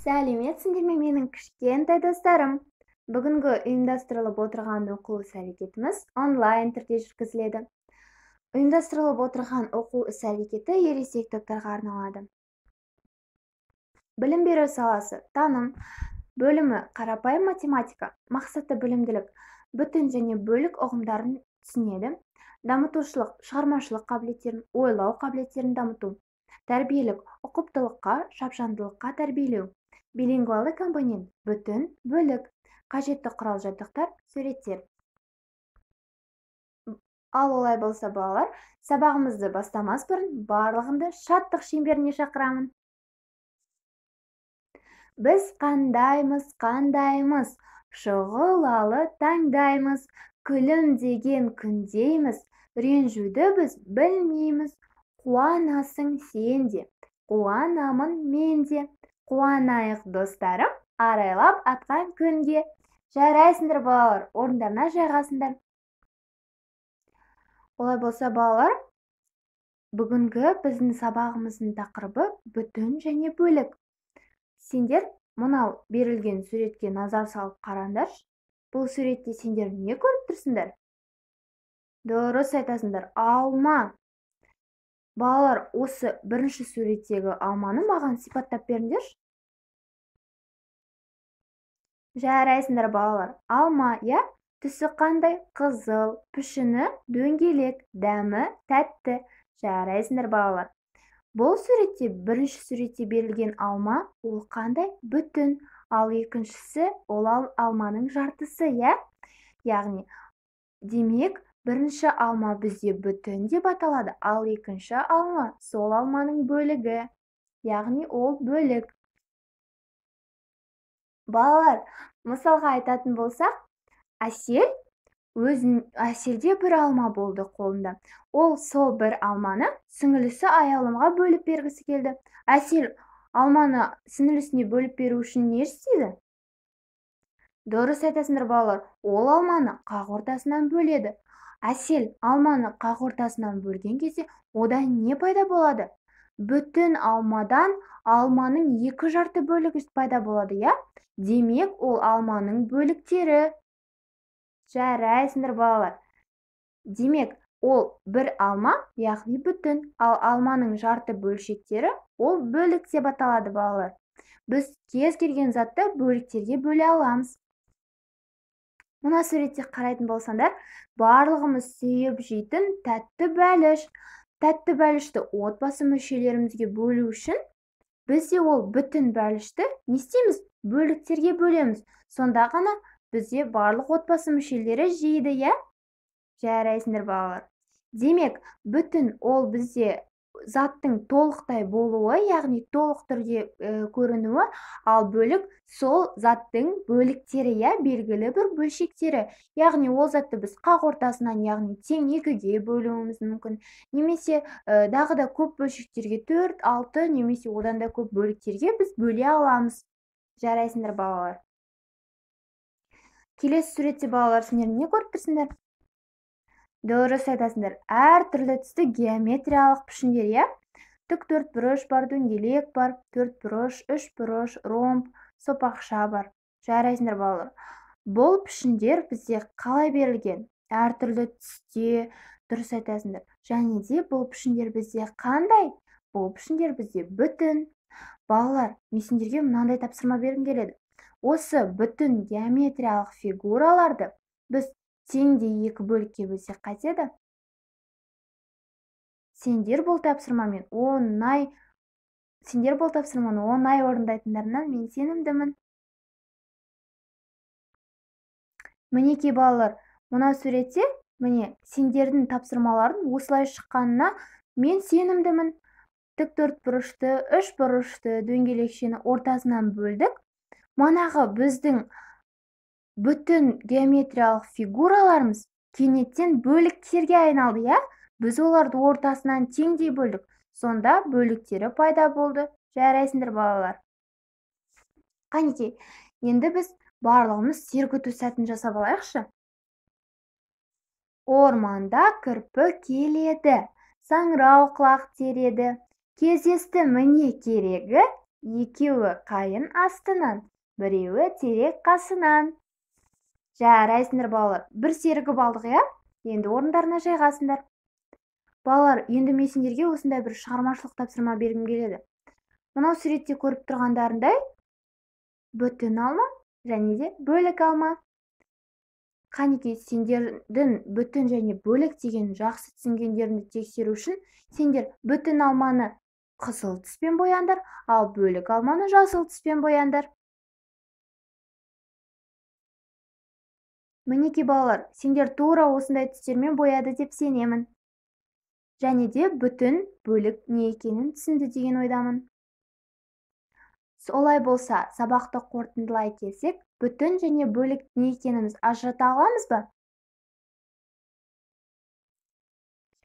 Сәлеметсіңдер ме менің кішкентай достарым? Бүгінгі ұйымдастырылып отырған оқу іс-әрекетіміз онлайн түрде жүргізіледі. Ұйымдастырылып отырған оқу іс-әрекеті ересек топтарға арналады. Білім беру саласы таным бөлімі қарапайым математика, мақсатты білімділік, бүтін және бөлік ұғымдарын түсінеді. Дамытушылық, шығармашылық қабілеттерін, ойлау қабілеттерін дамыту. Тәрбиелік, ұқыптылыққа, шапшаңдылыққа тәрбиелеу. Билингвалды компонент, бүтін, бөлік, қажетті құрал-жабдықтар, суреттер. Ал олай болса балалар, сабағымызды бастамас бұрын барлығынды шаттық шеңберіне шақырамын. Біз қандаймыз, шұғылалы таңдаймыз, күлімдеген күндейміз, ренжуді біз білмейміз. Қуанасың сен де, қуанамын мен де, қуанайық достарым, арайлап атқан күнге. Жарайсыңдар балалар, орындарына жайғасыңдар. Олай болса балалар, бүгінгі біздің сабағымыздың тақырыбы бүтін және бөлік. Сендер мынау берілген суретке назар салып қараңдар. Бұл суретте сендер не көріп тұрсыңдар? Дұрыс айтасыңдар, алма. Балалар, осы бірінші суреттегі алманы маған сипаттап беріңдер. Жарайсыңдар балалар, алма, я? Түсі қандай? Қызыл, пішіні дөңгелек, дәмі тәтті. Жарайсыңдар балалар. Бұл суретте бірінші суретте берілген алма, ол қандай? Бүтін. Ал екіншісі, ол алманың жартысы, я? Яғни, демек, бірінші алма бізде бүтін деп аталады, ал екінші алма сол алманың бөлігі, яғни ол бөлік. Балалар, мысалға айтатын болсақ, Әселде бір алма болды қолында. Ол сол бір алманы сіңілісі Аялымға бөліп бергісі келді. Әсел алманы сіңілісіне бөліп беру үшін не істейді? Дұрыс айтасыңдар балалар, ол алманы қақ ортасынан бөледі. Әсел алманы қақ ортасынан бөлген кезде одан не пайда болады? Бүтін алмадан алманың екі жарты бөлігі пайда болады, я? Демек, ол алманың бөліктері. Жарайсыңдар балалар. Демек, ол бір алма, яғни бүтін, ал алманың жарты бөлшектері ол бөлік деп аталады балалар. Біз кез келген затты бөліктерге бөле аламыз. Мына суретте қарайтын болсаңдар, барлығымыз сүйіп жейтін тәтті бәліш. Тәтті бәлішті отбасы мүшелерімізге бөлу үшін бізде ол бүтін бәлішті не істейміз? Бөліктерге бөлеміз. Сонда ғана бізде барлық отбасы мүшелері жейді, я? Жарайсыңдар балалар. Демек, бүтін ол бізде заттың толықтай болуы, яғни толық түрде көрінуі, ал бөлік сол заттың бөліктері, я, белгілі бір бөлшектері. Яғни ол затты біз қақ ортасынан, яғни тең екіге бөлуіміз мүмкін. Немесе дағы да көп бөлшектерге 4, 6, немесе одан да көп бөліктерге біз бөле аламыз. Жарайсыңдар балалар. Келесі суретте балалар, сендер не көріп тұрсыңдар? Дұрыс айтасыңдар, әр түрлі түсті геометриялық пішіндер, я? Тік төртбұрыш бар, дөңгелек бар, төртбұрыш, үшбұрыш, ромб, сопақша бар. Жарайсыңдар балалар. Бұл пішіндер бізде қалай берілген? Әр түрлі түсте, дұрыс айтасыңдар. Және де бұл пішіндер бізде қандай? Бұл пішіндер бізде бүтін. Балалар, мен сендерге мынандай тапсырма бергім келеді. Осы бүтін геометриялық фигураларды біз теңдей екі бөлікке бөлсек қайтеді? Сендер бұл тапсырманы оңай орындайтындарынан мен сенімдімін. Мінекей балалар, мына суретте, міне, сендердің тапсырмаларын осылай шыққанына мен сенімдімін. Тік төртбұрышты, үшбұрышты, дөңгелекшені ортасынан бөлдік. Манағы біздің бүтін геометриялық фигураларымыз кенеттен бөліктерге айналды, я? Біз оларды ортасынан теңдей бөлдік. Сонда бөліктері пайда болды. Жарайсыңдар балалар. Қанекей, енді біз барлығымыз сергіту сәтін жасап алайықшы. Орманда кірпі келеді, саңырау құлақ тереді. Кездесті міне керегі, екеуі қайын астынан, біреуі терек қасынан. Жарайсыңдар балалар, бір серігіп алдық, иә? Енді орындарына жайғасыңдар. Балалар, енді мен сендерге осындай бір шығармашылық тапсырма бергім келеді. Мынау суретте көріп тұрғандарындай бүтін алма және де бөлік алма. Қанекей, сендердің бүтін және бөлік дегенін жақсы түсінгендеріңді тексеру үшін сендер бүтін алманы қызыл түспен бояндар, ал бөлік алманы жасыл түспен бояндар. Мінекей балалар, сендер тура осындай түстермен бояды деп сенемін. Және де бүтін, бөлік не екенін түсінді деген ойдамын. Олай болса, сабақты қорытындылай келсек, бүтін және бөлік не екеніміз ажырата аламыз ба?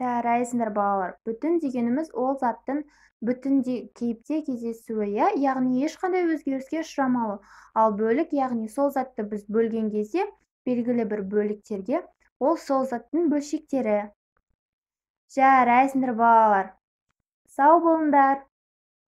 Жарайсыңдар балалар, бүтін дегеніміз ол заттың бүтін кейіпте кездесуі, яғни ешқандай өзгеріске ұшырамауы. Ал бөлік, яғни сол затты біз бөлген кезде белгілі бір бөліктерге, ол сол заттың бөлшектері. Жарайсыңдар балалар. Сау болыңдар.